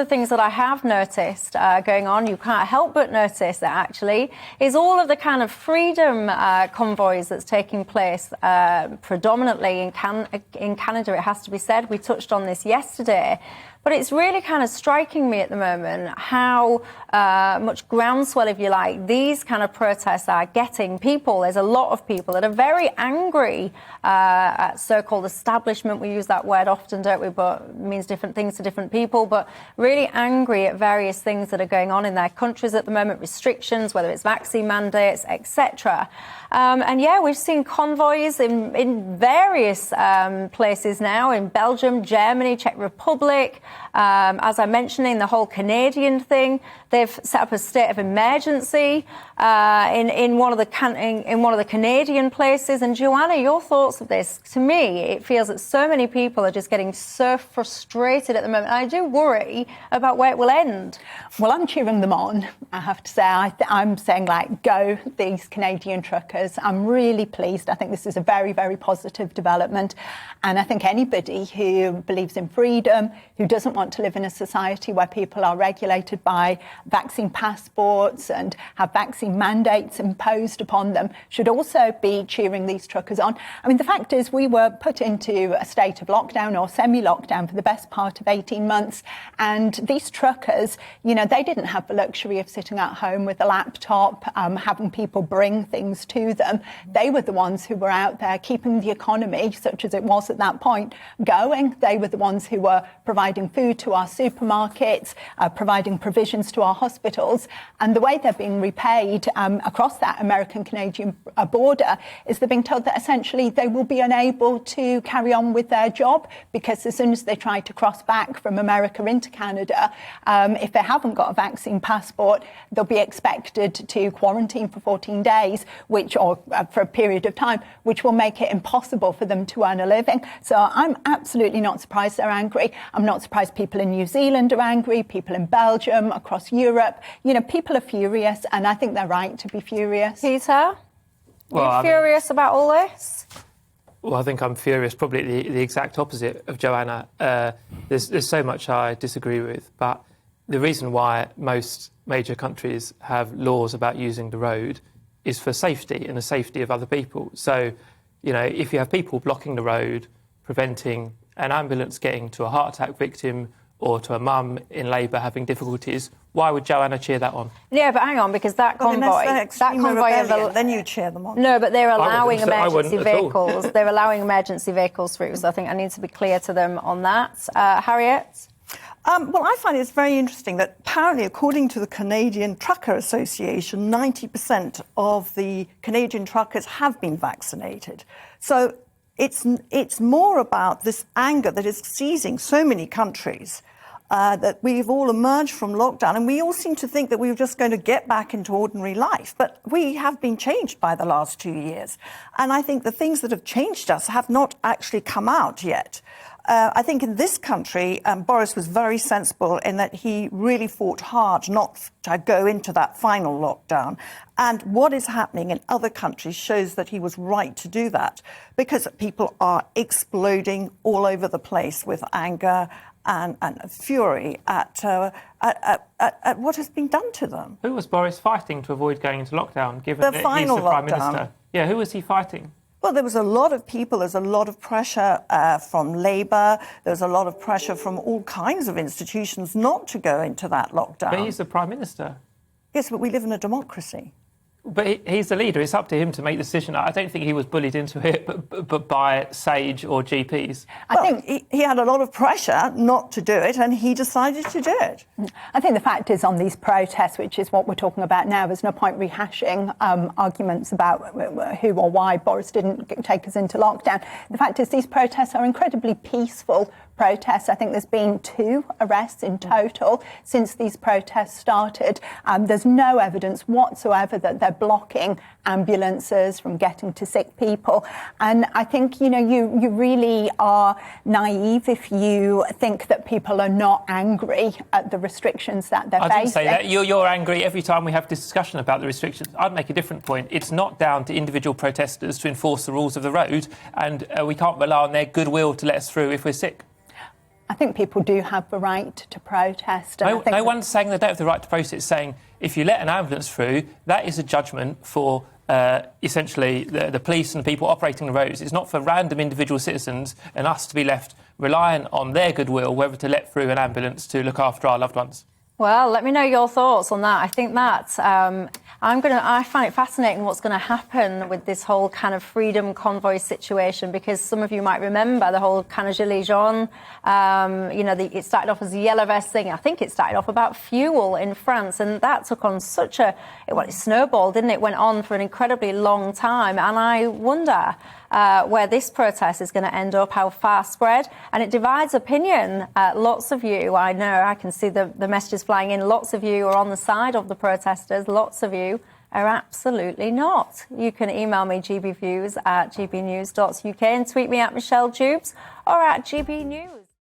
the things that I have noticed going on, you can't help but notice that actually, is all of the kind of freedom convoys that's taking place predominantly in Canada, it has to be said. We touched on this yesterday. But it's really kind of striking me at the moment how much groundswell, if you like, these kind of protests are getting. There's a lot of people that are very angry at so-called establishment. We use that word often, don't we? But it means different things to different people. But really angry at various things that are going on in their countries at the moment, restrictions, whether it's vaccine mandates, etc. And yeah, we've seen convoys in various places now, in Belgium, Germany, Czech Republic. As I mentioned, in the whole Canadian thing, they've set up a state of emergency in one of the Canadian places. And Joanna, your thoughts of this? To me, it feels that so many people are just getting so frustrated at the moment. I do worry about where it will end. Well, I'm cheering them on, I have to say. I'm saying, like, go, these Canadian truckers. I'm really pleased. I think this is a very, very positive development. And I think anybody who believes in freedom, who doesn't want to live in a society where people are regulated by vaccine passports and have vaccine mandates imposed upon them, should also be cheering these truckers on. I mean, the fact is we were put into a state of lockdown or semi-lockdown for the best part of 18 months. And these truckers, you know, they didn't have the luxury of sitting at home with a laptop, having people bring things to them. They were the ones who were out there keeping the economy, such as it was at that point, going. They were the ones who were providing food to our supermarkets, providing provisions to our hospitals. And the way they're being repaid across that American-Canadian border is they're being told that essentially they will be unable to carry on with their job, because as soon as they try to cross back from America into Canada, if they haven't got a vaccine passport, they'll be expected to quarantine for 14 days, or for a period of time, which will make it impossible for them to earn a living. So I'm absolutely not surprised they're angry. I'm not surprised people in New Zealand are angry, people in Belgium, across Europe. You know, people are furious, and I think they're right to be furious. Peter, are you furious about all this? Well, I think I'm furious, probably the exact opposite of Joanna. There's so much I disagree with, but the reason why most major countries have laws about using the road is for safety and the safety of other people. So, you know, if you have people blocking the road, preventing an ambulance getting to a heart attack victim or to a mum in labour having difficulties, why would Joanna cheer that on? Yeah, but hang on, because that convoy, then you cheer them on. No, but they're allowing emergency vehicles. They're allowing emergency vehicles through. So I think I need to be clear to them on that. Harriet? Well, I find it's very interesting that apparently, according to the Canadian Trucker Association, 90% of the Canadian truckers have been vaccinated. So it's more about this anger that is seizing so many countries, that we've all emerged from lockdown and we all seem to think that we were just going to get back into ordinary life. But we have been changed by the last 2 years. And I think the things that have changed us have not actually come out yet. I think in this country, Boris was very sensible in that he really fought hard not to go into that final lockdown. And what is happening in other countries shows that he was right to do that, because people are exploding all over the place with anger and fury at what has been done to them. Who was Boris fighting to avoid going into lockdown, given that he's the Prime Minister? Yeah, who was he fighting? Well, there was a lot of people, there's a lot of pressure from Labour, there's a lot of pressure from all kinds of institutions not to go into that lockdown. But he's the Prime Minister. Yes, but we live in a democracy. But he's the leader. It's up to him to make the decision. I don't think he was bullied into it, but by SAGE or GPs. I think he had a lot of pressure not to do it, and he decided to do it. I think the fact is, on these protests, which is what we're talking about now, there's no point rehashing arguments about who or why Boris didn't take us into lockdown. The fact is, these protests are incredibly peaceful protests. I think there's been 2 arrests in total since these protests started. There's no evidence whatsoever that they're blocking ambulances from getting to sick people. And I think, you know, you really are naive if you think that people are not angry at the restrictions that they're facing. I didn't say that. You're angry every time we have discussion about the restrictions. I'd make a different point. It's not down to individual protesters to enforce the rules of the road, and we can't rely on their goodwill to let us through if we're sick. I think people do have the right to protest. And I think No one's saying they don't have the right to protest. It's saying if you let an ambulance through, that is a judgment for essentially the police and the people operating the roads. It's not for random individual citizens and us to be left reliant on their goodwill whether to let through an ambulance to look after our loved ones. Well, let me know your thoughts on that. I think that I find it fascinating what's going to happen with this whole kind of freedom convoy situation, because some of you might remember the whole kind of Gilets jaunes. It started off as a yellow vest thing. I think it started off about fuel in France, and that took on it snowballed, didn't it? It went on for an incredibly long time, and I wonder where this protest is going to end up, how far spread, and it divides opinion. Lots of you, I know, I can see the messages flying in, lots of you are on the side of the protesters, lots of you are absolutely not. You can email me gbviews@gbnews.uk and tweet me at Michelle Dewbs or at GBNews.